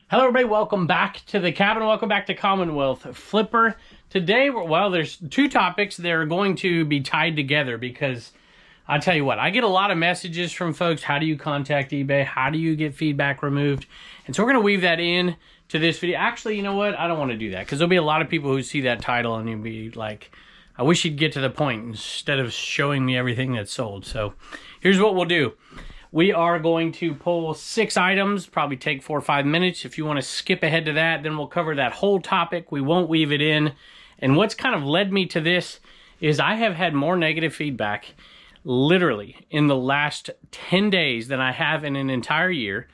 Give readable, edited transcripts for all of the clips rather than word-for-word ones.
Hello everybody, welcome back to the cabin. Welcome back to Commonwealth Flipper. Today, well, there's two topics that are going to be tied together because I'll tell you what, I get a lot of messages from folks. How do you contact eBay? How do you get feedback removed? And so we're going to weave that in to this video. Actually, you know what? I don't want to do that because there'll be a lot of people who see that title and you'll be like, I wish you'd get to the point instead of showing me everything that's sold. So here's what we'll do. We are going to pull 6 items, probably take 4 or 5 minutes. If you want to skip ahead to that, then we'll cover that whole topic. We won't weave it in. And what's kind of led me to this is I have had more negative feedback literally in the last 10 days than I have in an entire year.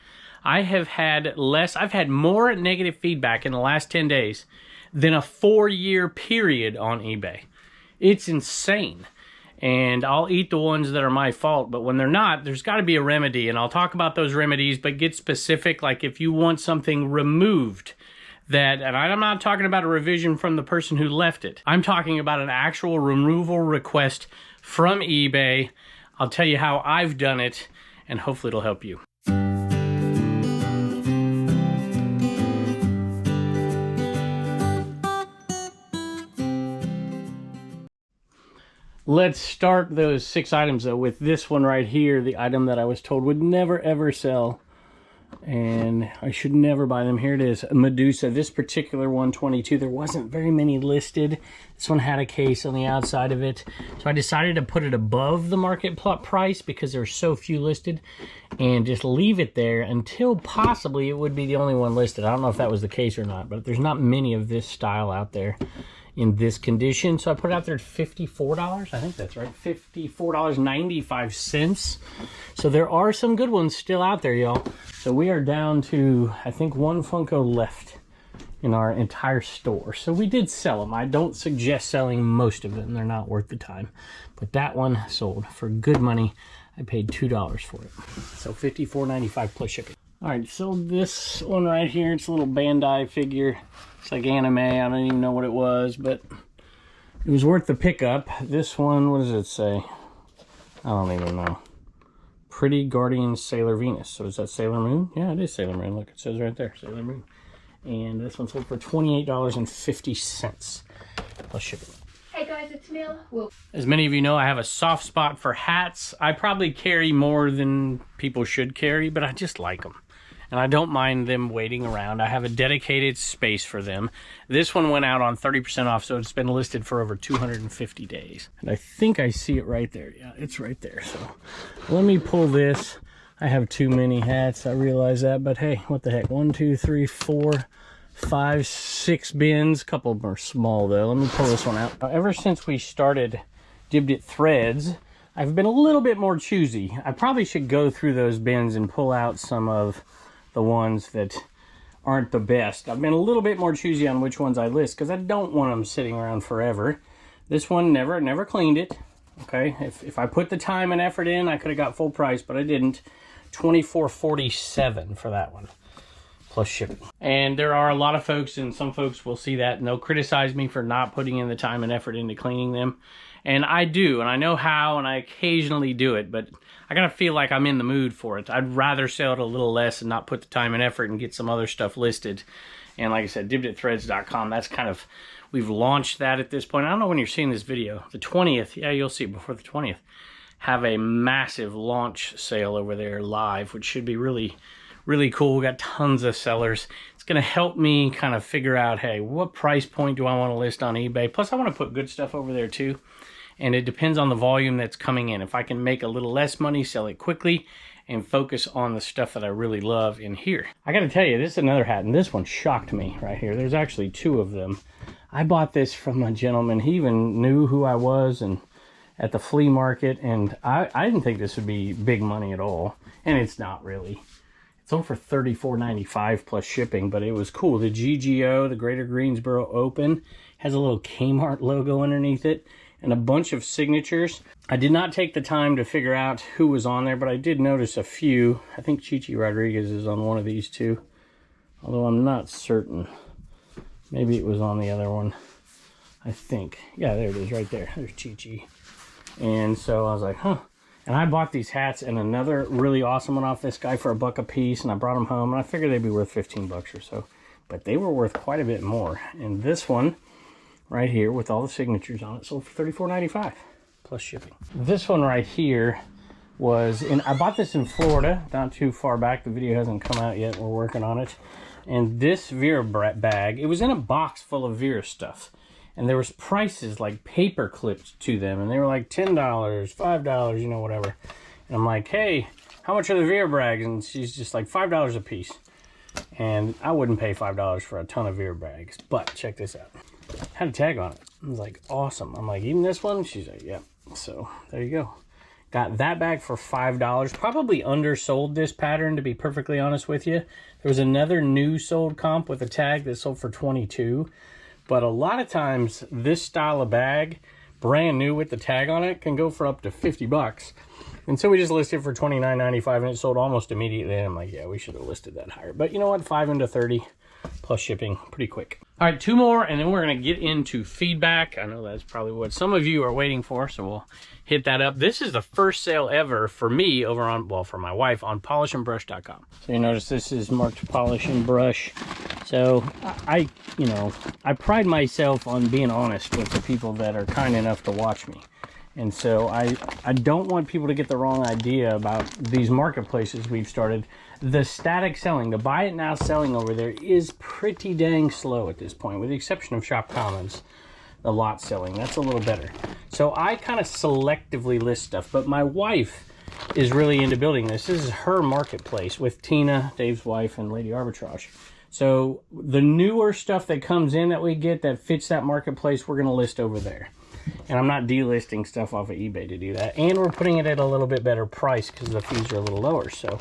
I've had more negative feedback in the last 10 days than a 4-year period on eBay. It's insane. And I'll eat the ones that are my fault, but when they're not, there's got to be a remedy, and I'll talk about those remedies, but get specific, like if you want something removed, and I'm not talking about a revision from the person who left it. I'm talking about an actual removal request from eBay. I'll tell you how I've done it, and hopefully it'll help you. Let's start those 6 items though with this one right here, the item that I was told would never ever sell and I should never buy them. Here it is, Medusa. This particular 122, there wasn't very many listed. This one had a case on the outside of it, so I decided to put it above the market price because there's so few listed and just leave it there until possibly it would be the only one listed. I don't know if that was the case or not, but there's not many of this style out there in this condition, so I put it out there at $54. I think that's right, $54.95. So there are some good ones still out there, y'all. So we are down to, I think, 1 Funko left in our entire store. So we did sell them. I don't suggest selling most of them. They're not worth the time. But that one sold for good money. I paid $2 for it. So $54.95 plus shipping. All right, so this one right here, it's a little Bandai figure. It's like anime. I don't even know what it was, but it was worth the pickup. This one, what does it say? I don't even know. Pretty Guardian Sailor Venus. So is that Sailor Moon? Yeah, it is Sailor Moon. Look, it says right there, Sailor Moon. And this one sold for $28.50 plus shipping. Hey guys, it's Mel. As many of you know, I have a soft spot for hats. I probably carry more than people should carry, but I just like them. And I don't mind them waiting around. I have a dedicated space for them. This one went out on 30% off, so it's been listed for over 250 days. And I think I see it right there. Yeah, it's right there. So let me pull this. I have too many hats, I realize that, but hey, what the heck? 1, 2, 3, 4, 5, 6 bins. A couple of them are small though. Let me pull this one out. Ever since we started Dibbed It Threads, I've been a little bit more choosy. I probably should go through those bins and pull out some of the ones that aren't the best. I've been a little bit more choosy on which ones I list because I don't want them sitting around forever. This one never cleaned it. Okay, if I put the time and effort in, I could have got full price, but I didn't. $24.47 for that one plus shipping. And there are a lot of folks, and some folks will see that and they'll criticize me for not putting in the time and effort into cleaning them. And I do, and I know how, and I occasionally do it, but I gotta feel like I'm in the mood for it. I'd rather sell it a little less and not put the time and effort and get some other stuff listed. And like I said, dibbeditthreads.com, that's kind of, we've launched that at this point. I don't know when you're seeing this video. The 20th, yeah, you'll see before the 20th, have a massive launch sale over there live, which should be really, really cool. We got tons of sellers. It's gonna help me kind of figure out, hey, what price point do I wanna list on eBay? Plus I wanna put good stuff over there too. And it depends on the volume that's coming in. If I can make a little less money, sell it quickly, and focus on the stuff that I really love in here. I gotta tell you, this is another hat, and this one shocked me right here. There's actually 2 of them. I bought this from a gentleman. He even knew who I was and at the flea market, and I didn't think this would be big money at all, and it's not really. It's sold for $34.95 plus shipping, but it was cool. The GGO, the Greater Greensboro Open, has a little Kmart logo underneath it and a bunch of signatures. I did not take the time to figure out who was on there, but I did notice a few. I think Chichi Rodriguez is on one of these too, although I'm not certain. Maybe it was on the other one, I think. Yeah, there it is right there. There's Chichi. And so I was like, huh. And I bought these hats and another really awesome one off this guy for $1 a piece, and I brought them home, and I figured they'd be worth 15 bucks or so. But they were worth quite a bit more. And this one right here with all the signatures on it sold for $34.95 plus shipping. This one right here was I bought this in Florida, not too far back. The video hasn't come out yet. We're working on it. And this Vera bag, it was in a box full of Vera stuff. And there was prices like paper clipped to them, and they were like $10, $5, you know, whatever. And I'm like, hey, how much are the Vera bags? And she's just like $5 a piece. And I wouldn't pay $5 for a ton of Vera bags, but check this out. Had a tag on it. I was like, awesome. I'm like, even this one? She's like, yeah. So there you go. Got that bag for $5. Probably undersold this pattern, to be perfectly honest with you. There was another new sold comp with a tag that sold for $22. But a lot of times, this style of bag, brand new with the tag on it, can go for up to 50 bucks. And so we just listed it for $29.95, and it sold almost immediately. And I'm like, yeah, we should have listed that higher. But you know what? 5 into 30 plus shipping, pretty quick. All right, 2 more, and then we're going to get into feedback. I know that's probably what some of you are waiting for, so we'll hit that up. This is the first sale ever for me over on, well, for my wife, on polishandbrush.com. So you notice this is marked Polish and Brush. So I pride myself on being honest with the people that are kind enough to watch me. And so I don't want people to get the wrong idea about these marketplaces we've started. The static selling, the buy it now selling over there is pretty dang slow at this point, with the exception of Shop Commons. The lot selling, that's a little better. So I kind of selectively list stuff, but my wife is really into building this. This is her marketplace with Tina, Dave's wife, and Lady Arbitrage. So the newer stuff that comes in that we get that fits that marketplace, we're going to list over there. And I'm not delisting stuff off of eBay to do that. And we're putting it at a little bit better price because the fees are a little lower. So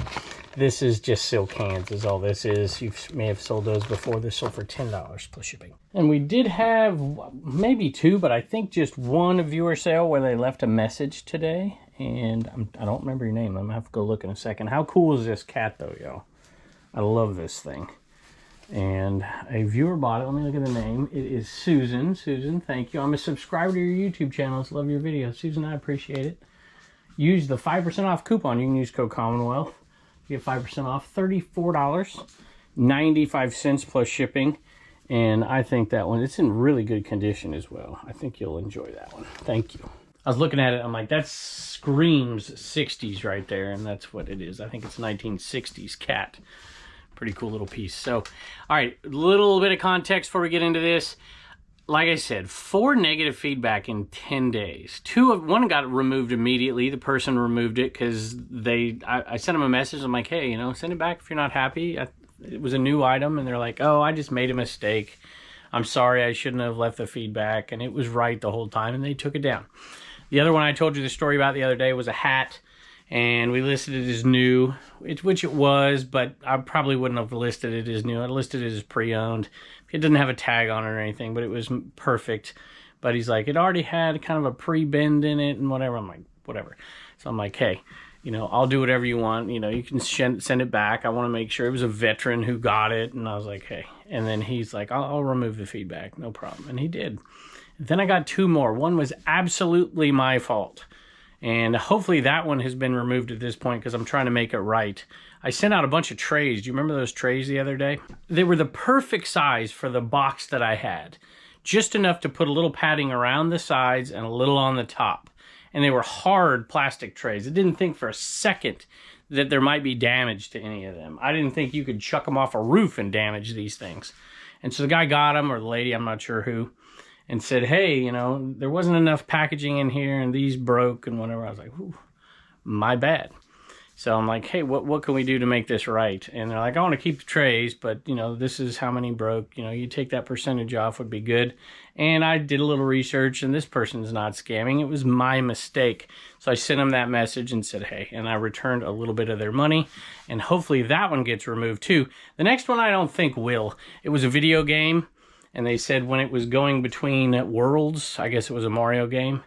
this is just silk hands is all this is. You may have sold those before. This sold for $10 plus shipping. And we did have maybe 2, but I think just 1 viewer sale where they left a message today. And I don't remember your name. I'm going to have to go look in a second. How cool is this cat though, y'all? I love this thing. And a viewer bought it. Let me look at the name. It is Susan. Susan, thank you. I'm a subscriber to your YouTube channel. Love your videos. Susan, I appreciate it. Use the 5% off coupon. You can use code Commonwealth. You get 5% off. $34.95 plus shipping. And I think that one, it's in really good condition as well. I think you'll enjoy that one. Thank you. I was looking at it. I'm like, that screams 60s right there. And that's what it is. I think it's 1960s cat. Pretty cool little piece. So, all right, a little bit of context before we get into this. Like I said, 4 negative feedback in 10 days. 1 got removed immediately. The person removed it because I sent them a message. I'm like, hey, you know, send it back if you're not happy. It was a new item, and they're like, oh, I just made a mistake. I'm sorry, I shouldn't have left the feedback, and it was right the whole time, and they took it down. The other one I told you the story about the other day was a hat. And we listed it as new, which it was, but I probably wouldn't have listed it as new. I listed it as pre-owned. It didn't have a tag on it or anything, but it was perfect. But he's like, it already had kind of a pre-bend in it and whatever. I'm like, whatever. So I'm like, hey, you know, I'll do whatever you want. You know, you can send it back. I want to make sure it was a veteran who got it. And I was like, hey. And then he's like, I'll remove the feedback. No problem. And he did. And then I got 2 more. One was absolutely my fault. And hopefully that one has been removed at this point because I'm trying to make it right. I sent out a bunch of trays. Do you remember those trays the other day? They were the perfect size for the box that I had. Just enough to put a little padding around the sides and a little on the top. And they were hard plastic trays. I didn't think for a second that there might be damage to any of them. I didn't think you could chuck them off a roof and damage these things. And so the guy got them, or the lady, I'm not sure who, and said, hey, you know, there wasn't enough packaging in here and these broke and whatever. I was like, ooh, my bad. So I'm like, hey, what can we do to make this right? And they're like, I want to keep the trays, but, you know, this is how many broke. You know, you take that percentage off would be good. And I did a little research, and this person's not scamming. It was my mistake. So I sent them that message and said, hey, and I returned a little bit of their money. And hopefully that one gets removed too. The next one I don't think will. It was a video game. And they said when it was going between worlds, I guess it was a Mario game,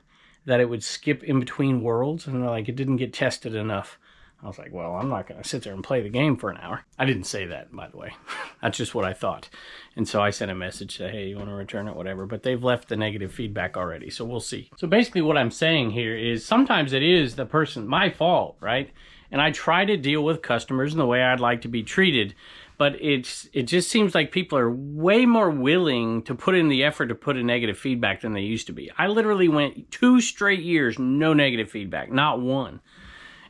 that it would skip in between worlds. And they're like, it didn't get tested enough. I was like, well, I'm not going to sit there and play the game for an hour. I didn't say that, by the way. That's just what I thought. And so I sent a message to, hey, you want to return it, whatever. But they've left the negative feedback already, so we'll see. So basically what I'm saying here is sometimes it is the person, my fault, right? And I try to deal with customers in the way I'd like to be treated. But it just seems like people are way more willing to put in the effort to put in negative feedback than they used to be. I literally went 2 straight years, no negative feedback, not one.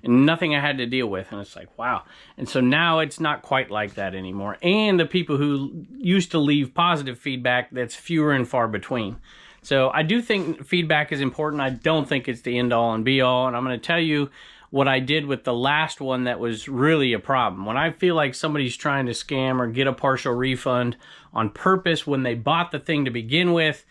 And nothing I had to deal with. And it's like, wow. And so now it's not quite like that anymore. And the people who used to leave positive feedback, that's fewer and far between. So I do think feedback is important. I don't think it's the end all and be all. And I'm going to tell you what I did with the last one that was really a problem. When I feel like somebody's trying to scam or get a partial refund on purpose when they bought the thing to begin with,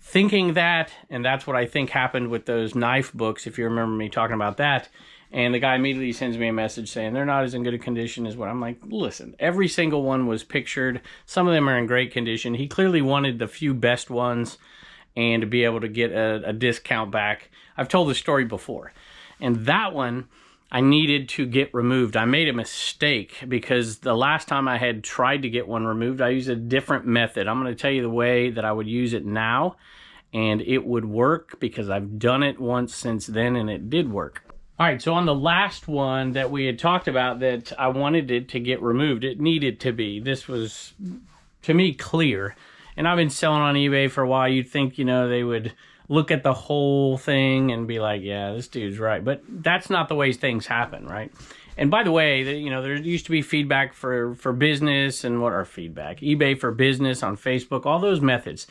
thinking that, and that's what I think happened with those knife books, if you remember me talking about that. And the guy immediately sends me a message saying they're not as in good a condition as what I'm like, listen, every single one was pictured. Some of them are in great condition. He clearly wanted the few best ones and to be able to get a discount back. I've told the story before. And that one I needed to get removed. I made a mistake because the last time I had tried to get one removed, I used a different method. I'm going to tell you the way that I would use it now, and it would work because I've done it once since then and it did work. All right, so on the last one that we had talked about that I wanted it to get removed, it needed to be. This was, to me, clear. And I've been selling on eBay for a while. You'd think, you know, they would look at the whole thing and be like, yeah, this dude's right. But that's not the way things happen, right? And by the way, you know, there used to be feedback for business and what are feedback? eBay for business on Facebook, all those methods.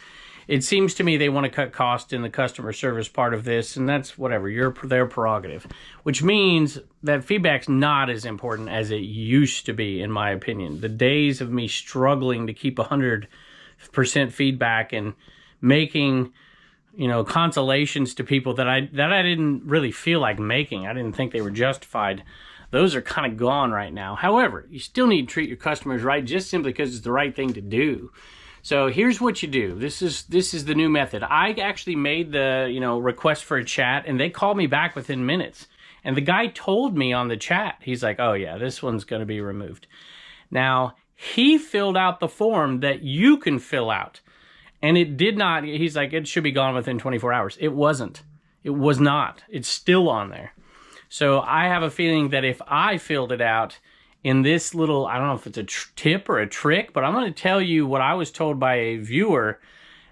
It seems to me they want to cut costs in the customer service part of this, and that's whatever, their prerogative. Which means that feedback's not as important as it used to be, in my opinion. The days of me struggling to keep 100% feedback and making, you know, consolations to people that I didn't really feel like making. I didn't think they were justified. Those are kind of gone right now. However, you still need to treat your customers right just simply because it's the right thing to do. So here's what you do. This is the new method. I actually made the, you know, request for a chat, and they called me back within minutes. And the guy told me on the chat, he's like, oh yeah, this one's going to be removed. Now, he filled out the form that you can fill out. And it did not, he's like, it should be gone within 24 hours. It wasn't. It was not. It's still on there. So I have a feeling that if I filled it out in this little, I don't know if it's a tip or a trick, but I'm going to tell you what I was told by a viewer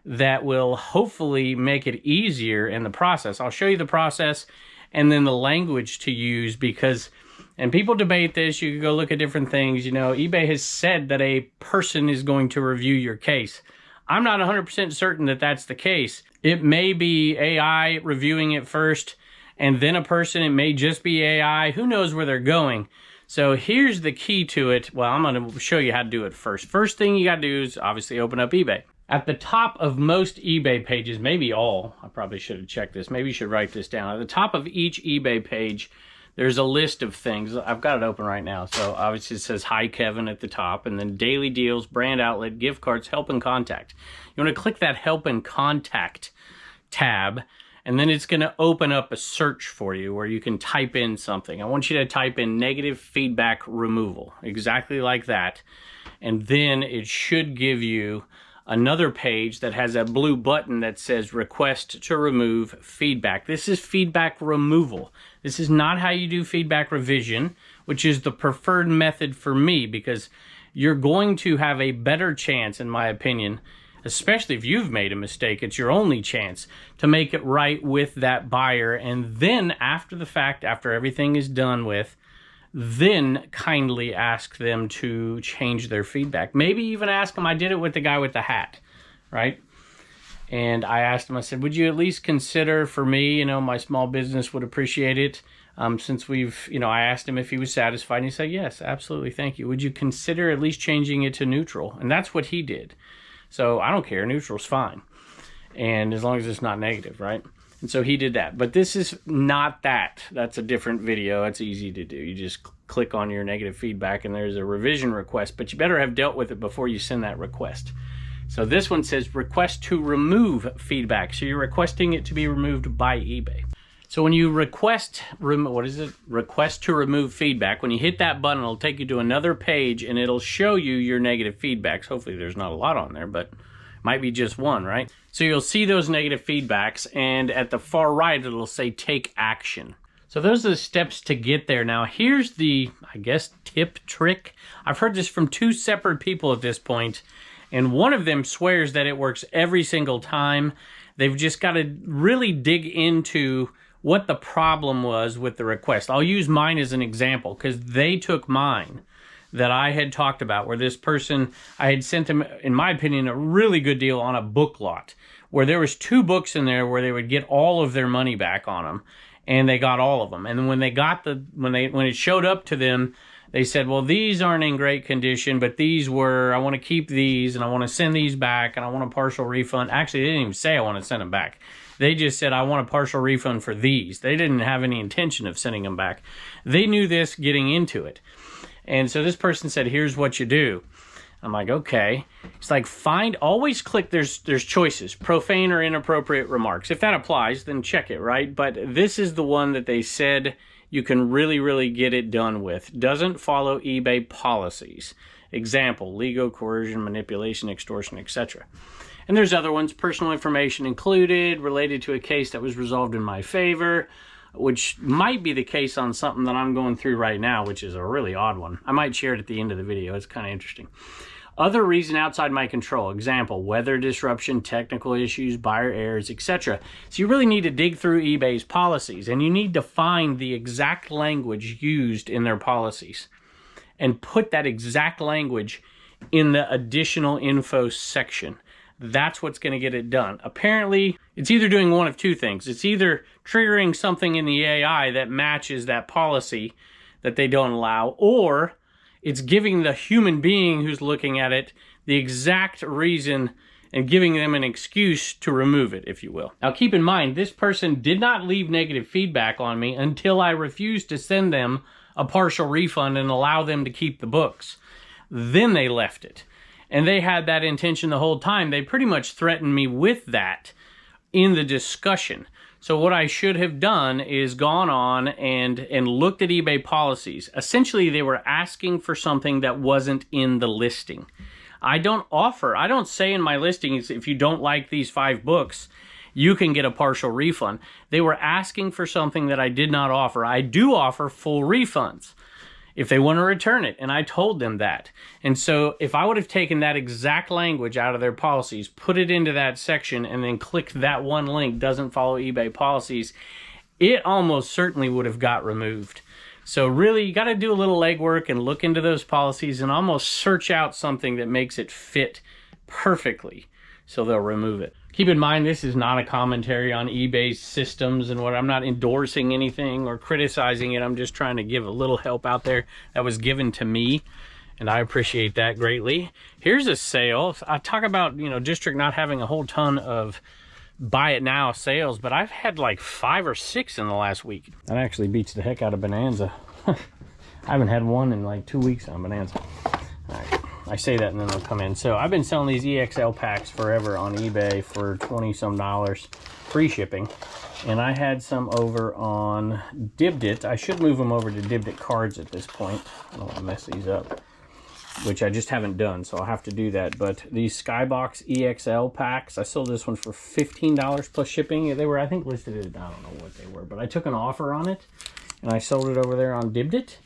that will hopefully make it easier in the process. I'll show you the process and then the language to use because, and people debate this, you can go look at different things. You know, eBay has said that a person is going to review your case. I'm not 100% certain that that's the case. It may be AI reviewing it first and then a person. It may just be AI. Who knows where they're going? So here's the key to it. Well, I'm going to show you how to do it first. First thing you got to do is obviously open up eBay. At the top of most eBay pages, maybe all, I probably should have checked this. Maybe you should write this down. At the top of each eBay page, there's a list of things. I've got it open right now. So obviously it says, hi, Kevin at the top, and then daily deals, brand outlet, gift cards, help and contact. You want to click that help and contact tab, and then it's going to open up a search for you where you can type in something. I want you to type in negative feedback removal, exactly like that. And then it should give you another page that has a blue button that says request to remove feedback. This is feedback removal. This is not how you do feedback revision, which is the preferred method for me because you're going to have a better chance, in my opinion, especially if you've made a mistake, it's your only chance to make it right with that buyer. And then after the fact, after everything is done with, then kindly ask them to change their feedback. Maybe even ask them, I did it with the guy with the hat, right? And I asked him, I said, would you at least consider for me, you know, my small business would appreciate it. Since we've, you know, I asked him if he was satisfied and he said, yes, absolutely. Thank you. Would you consider at least changing it to neutral? And that's what he did. So I don't care, neutral's fine. And as long as it's not negative, right? And so he did that. But this is not that. That's a different video. It's easy to do. You just click on your negative feedback and there's a revision request. But you better have dealt with it before you send that request. So this one says request to remove feedback. So you're requesting it to be removed by eBay. So when you request to remove feedback, when you hit that button, it'll take you to another page and it'll show you your negative feedbacks. Hopefully there's not a lot on there, but might be just one, right? So you'll see those negative feedbacks, and at the far right, it'll say take action. So those are the steps to get there. Now here's the, I guess, tip, trick. I've heard this from 2 separate people at this point, and one of them swears that it works every single time. They've just got to really dig into what the problem was with the request. I'll use mine as an example because they took mine that I had talked about, where this person, I had sent them, in my opinion, a really good deal on a book lot, where there was 2 books in there where they would get all of their money back on them, and they got all of them. And when they got when it showed up to them, they said, well, these aren't in great condition, but these were, I want to keep these, and I want to send these back, and I want a partial refund. Actually, they didn't even say I want to send them back. They just said, I want a partial refund for these. They didn't have any intention of sending them back. They knew this getting into it. And so this person said, here's what you do. I'm like, okay. It's like, always click, there's choices, profane or inappropriate remarks. If that applies, then check it, right? But this is the one that they said you can really, really get it done with. Doesn't follow eBay policies. Example, legal, coercion, manipulation, extortion, etc. And there's other ones, personal information included, related to a case that was resolved in my favor, which might be the case on something that I'm going through right now, which is a really odd one. I might share it at the end of the video. It's kind of interesting. Other reason outside my control. Example, weather disruption, technical issues, buyer errors, etc. So you really need to dig through eBay's policies, and you need to find the exact language used in their policies and put that exact language in the additional info section. That's what's going to get it done. Apparently, it's either doing one of 2 things. It's either triggering something in the AI that matches that policy that they don't allow, or it's giving the human being who's looking at it the exact reason and giving them an excuse to remove it, if you will. Now, keep in mind, this person did not leave negative feedback on me until I refused to send them a partial refund and allow them to keep the books. Then they left it. And they had that intention the whole time. They pretty much threatened me with that in the discussion. So what I should have done is gone on and looked at eBay policies. Essentially, they were asking for something that wasn't in the listing. I don't say in my listings, if you don't like these 5 books, you can get a partial refund. They were asking for something that I did not offer. I do offer full refunds if they want to return it, and I told them that. And so if I would have taken that exact language out of their policies, put it into that section, and then clicked that one link, doesn't follow eBay policies, it almost certainly would have got removed. So really, you got to do a little legwork and look into those policies and almost search out something that makes it fit perfectly, so they'll remove it. Keep in mind, this is not a commentary on eBay's systems and what. I'm not endorsing anything or criticizing it. I'm just trying to give a little help out there that was given to me, and I appreciate that greatly. Here's a sale. I talk about, District not having a whole ton of buy it now sales, but I've had like 5 or 6 in the last week. That actually beats the heck out of Bonanza. I haven't had one in like 2 weeks on Bonanza. All right. I say that and then they'll come in. So I've been selling these EXL packs forever on eBay for $20-some, free shipping. And I had some over on Dibdit. I should move them over to Dibdit cards at this point. I don't want to mess these up, which I just haven't done, so I'll have to do that. But these Skybox EXL packs, I sold this one for $15 plus shipping. They were, I think, listed at, I don't know what they were, but I took an offer on it and I sold it over there on Dibdit.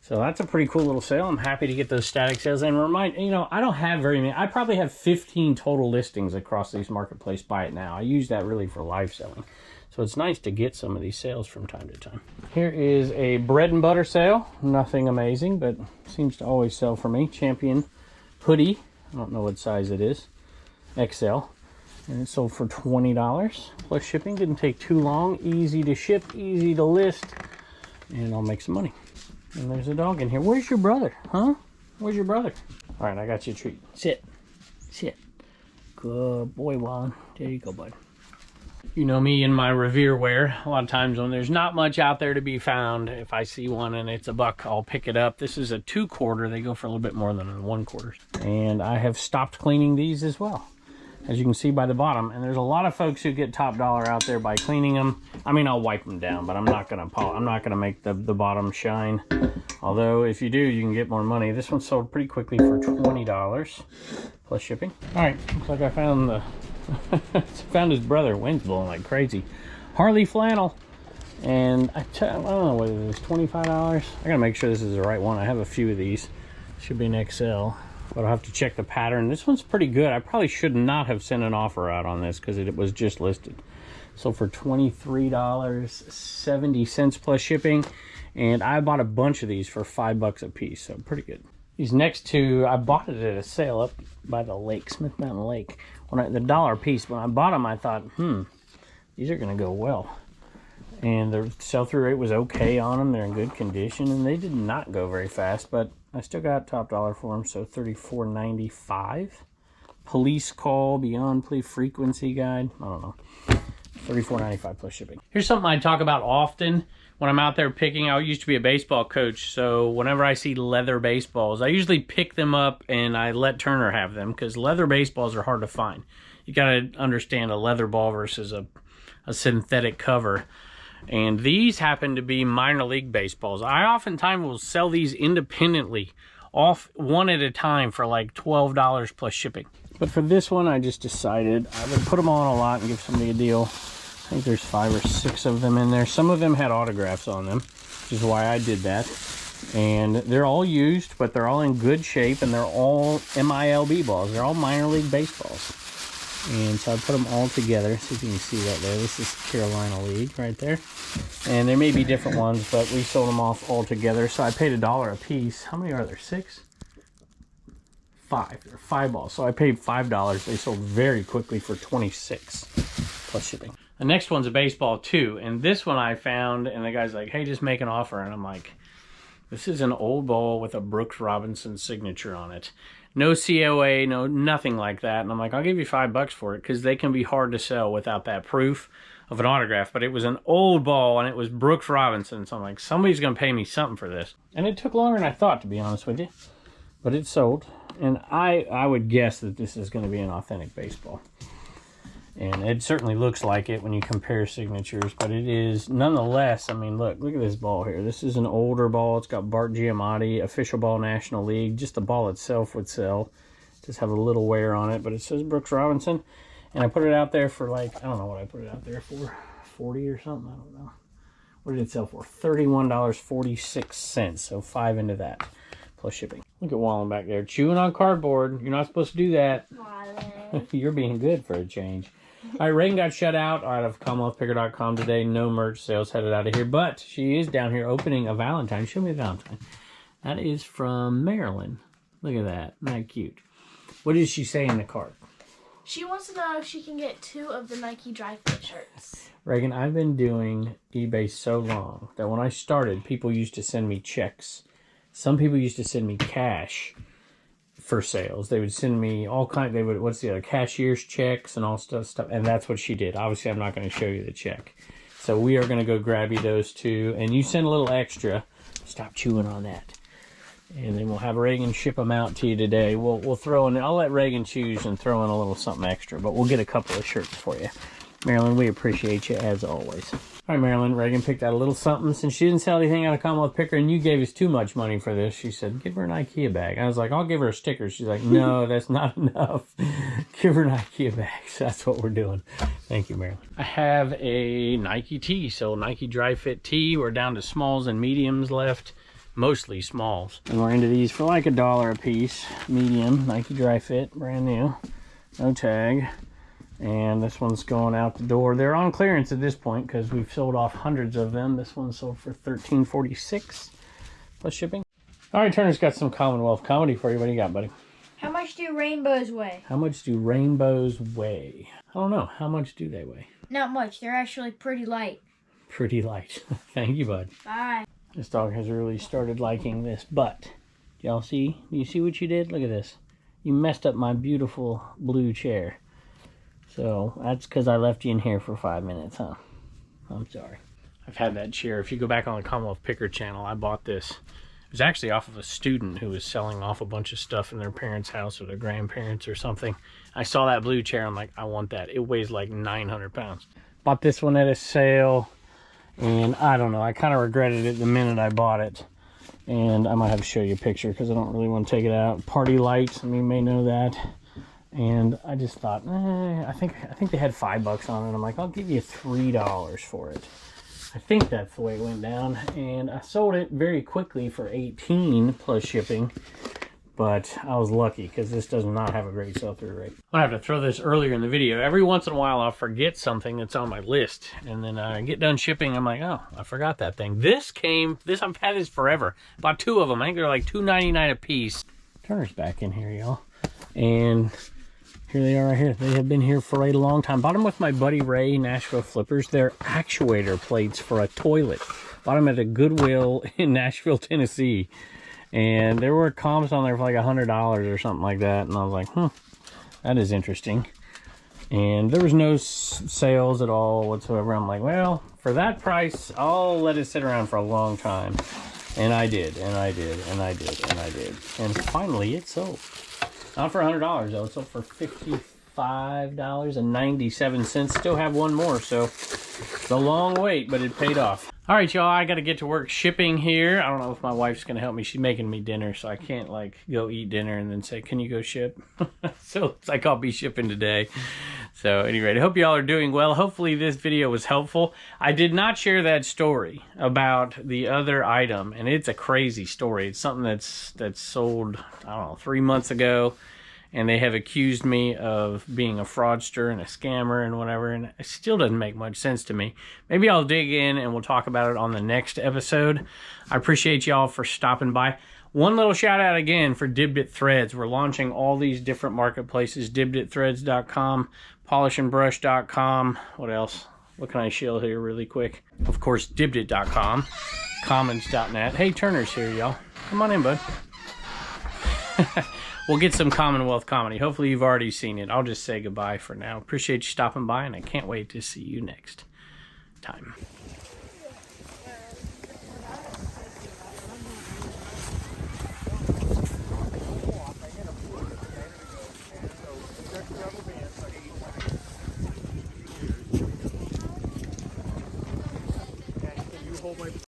So that's a pretty cool little sale. I'm happy to get those static sales. And I don't have very many. I probably have 15 total listings across these marketplace buy it now. I use that really for live selling. So it's nice to get some of these sales from time to time. Here is a bread and butter sale. Nothing amazing, but seems to always sell for me. Champion hoodie. I don't know what size it is. XL. And it sold for $20 plus shipping. Didn't take too long. Easy to ship, easy to list. And I'll make some money. And there's a dog in here. Where's your brother? Huh? Where's your brother? All right, I got you a treat. Sit. Sit. Good boy, Juan. There you go, bud. You know me and my revere wear. A lot of times when there's not much out there to be found, if I see one and it's a buck, I'll pick it up. This is a 2/4. They go for a little bit more than a 1/4. And I have stopped cleaning these as well. as you can see by the bottom. And there's a lot of folks who get top dollar out there by cleaning them. I mean, I'll wipe them down, but I'm not gonna make the bottom shine. Although if you do, you can get more money. This one sold pretty quickly for $20 plus shipping. All right, looks like I found the found his brother. Wind's blowing like crazy. Harley flannel. And I don't know what it is, $25. I gotta make sure this is the right one. I have a few of these. Should be an XL, but I'll have to check the pattern. This one's pretty good. I probably should not have sent an offer out on this because it was just listed. So for $23.70 plus shipping, and I bought a bunch of these for $5 a piece, so pretty good. These next two, I bought it at a sale up by the lake, Smith Mountain Lake. The $1 a piece. When I bought them, I thought, these are gonna go well. And the sell-through rate was okay on them. They're in good condition, and they did not go very fast, but I still got top dollar for them, so $34.95. Police call, beyond plea frequency guide. I don't know. $34.95 plus shipping. Here's something I talk about often when I'm out there picking. I used to be a baseball coach, so whenever I see leather baseballs, I usually pick them up and I let Turner have them because leather baseballs are hard to find. You got to understand a leather ball versus a synthetic cover. And these happen to be minor league baseballs. I oftentimes will sell these independently, off one at a time for like $12 plus shipping. But for this one, I just decided I would put them all on a lot and give somebody a deal. I think there's 5 or 6 of them in there. Some of them had autographs on them, which is why I did that. And they're all used, but they're all in good shape, and they're all MILB balls. They're all minor league baseballs. And so I put them all together. See if you can see that there. This is Carolina League right there. And there may be different ones, but we sold them off all together. So I paid $1 a piece. How many are there? 6? 5. There are 5 balls. So I paid $5. They sold very quickly for $26 plus shipping. The next one's a baseball too. And this one I found, and the guy's like, hey, just make an offer. And I'm like, this is an old ball with a Brooks Robinson signature on it. No COA, no nothing like that. And I'm like, I'll give you $5 for it because they can be hard to sell without that proof of an autograph. But it was an old ball and it was Brooks Robinson. So I'm like, somebody's going to pay me something for this. And it took longer than I thought, to be honest with you. But it sold. And I would guess that this is going to be an authentic baseball. And it certainly looks like it when you compare signatures, but it is nonetheless. I mean, look at this ball here. This is an older ball. It's got Bart Giamatti, official ball, National League. Just the ball itself would sell. Just have a little wear on it, but it says Brooks Robinson. And I put it out there for like, I don't know what I put it out there for, 40 or something. I don't know. What did it sell for? $31.46. So 5 into that plus shipping. Look at Wallen back there chewing on cardboard. You're not supposed to do that. You're being good for a change. All right, Reagan got shut out of CommonwealthPicker.com today. No merch sales, headed out of here. But she is down here opening a Valentine. Show me a Valentine. That is from Maryland. Look at that. Isn't that cute? What did she say in the card? She wants to know if she can get 2 of the Nike dry fit shirts. Reagan, I've been doing eBay so long that when I started, people used to send me checks. Some people used to send me cash for sales. They would send me all kinds. They would, what's the other, cashier's checks and all stuff, and that's what she did. Obviously, I'm not going to show you the check, so we are going to go grab you those 2, and you send a little extra. Stop chewing on that, and then we'll have Reagan ship them out to you today. We'll throw in. I'll let Reagan choose and throw in a little something extra, but we'll get a couple of shirts for you. Marilyn, we appreciate you as always. All right, Marilyn, Reagan picked out a little something. Since she didn't sell anything out of Commonwealth Picker and you gave us too much money for this, she said, give her an IKEA bag. I was like, I'll give her a sticker. She's like, no, that's not enough. Give her an IKEA bag. So that's what we're doing. Thank you, Marilyn. I have a Nike tee, so Nike dry fit tee. We're down to smalls and mediums left, mostly smalls. And we're into these for like $1 a piece. Medium, Nike dry fit, brand new, no tag. And this one's going out the door. They're on clearance at this point because we've sold off hundreds of them. This one sold for $13.46 plus shipping. All right, Turner's got some Commonwealth comedy for you. What do you got, buddy? How much do rainbows weigh? How much do rainbows weigh? I don't know. How much do they weigh? Not much. They're actually pretty light. Pretty light. Thank you, bud. Bye. This dog has really started liking this butt. Y'all see? Do you see what you did? Look at this. You messed up my beautiful blue chair. So that's because I left you in here for 5 minutes, huh? I'm sorry. I've had that chair. If you go back on the Commonwealth Picker channel, I bought this was actually off of a student who was selling off a bunch of stuff in their parents' house or their grandparents or something. I saw that blue chair. I'm like, I want that. It weighs like 900 pounds. Bought this one at a sale, and I don't know. I kind of regretted it the minute I bought it. And I might have to show you a picture because I don't really want to take it out. Party lights, some of you may know that. And I just thought, I think they had $5 on it. I'm like, I'll give you $3 for it. I think that's the way it went down. And I sold it very quickly for $18 plus shipping. But I was lucky because this does not have a great sell-through rate. I have to throw this earlier in the video. Every once in a while I'll forget something that's on my list. And then I get done shipping, I'm like, oh, I forgot that thing. I've had this forever. Bought 2 of them. I think they're like $2.99 a piece. Turner's back in here, y'all. And here they are right here. They have been here for a long time. Bought them with my buddy Ray, Nashville Flippers. They're actuator plates for a toilet. Bought them at a Goodwill in Nashville, Tennessee. And there were comps on there for like $100 or something like that. And I was like, that is interesting. And there was no sales at all whatsoever. I'm like, well, for that price, I'll let it sit around for a long time. And I did, and I did, and I did, and I did. And finally it sold. Not for $100 though. It sold for $55.97. Still have one more, so it's a long wait, but it paid off. All right, y'all, I got to get to work shipping here. I don't know if my wife's going to help me. She's making me dinner, so I can't, like, go eat dinner and then say, can you go ship? So it's like I'll be shipping today. So anyway, I hope y'all are doing well. Hopefully this video was helpful. I did not share that story about the other item, and it's a crazy story. It's something that's sold, I don't know, 3 months ago. And they have accused me of being a fraudster and a scammer and whatever, and it still doesn't make much sense to me. Maybe I'll dig in and we'll talk about it on the next episode. I appreciate y'all for stopping by. One little shout out again for Dibbed Threads. We're launching all these different marketplaces, dibbedthreads.com, polishandbrush.com. What else? What can I shill here really quick? Of course, dibbed.com, commons.net. Hey, Turner's here, y'all. Come on in, bud. We'll get some Commonwealth comedy. Hopefully you've already seen it. I'll just say goodbye for now. Appreciate you stopping by, and I can't wait to see you next time.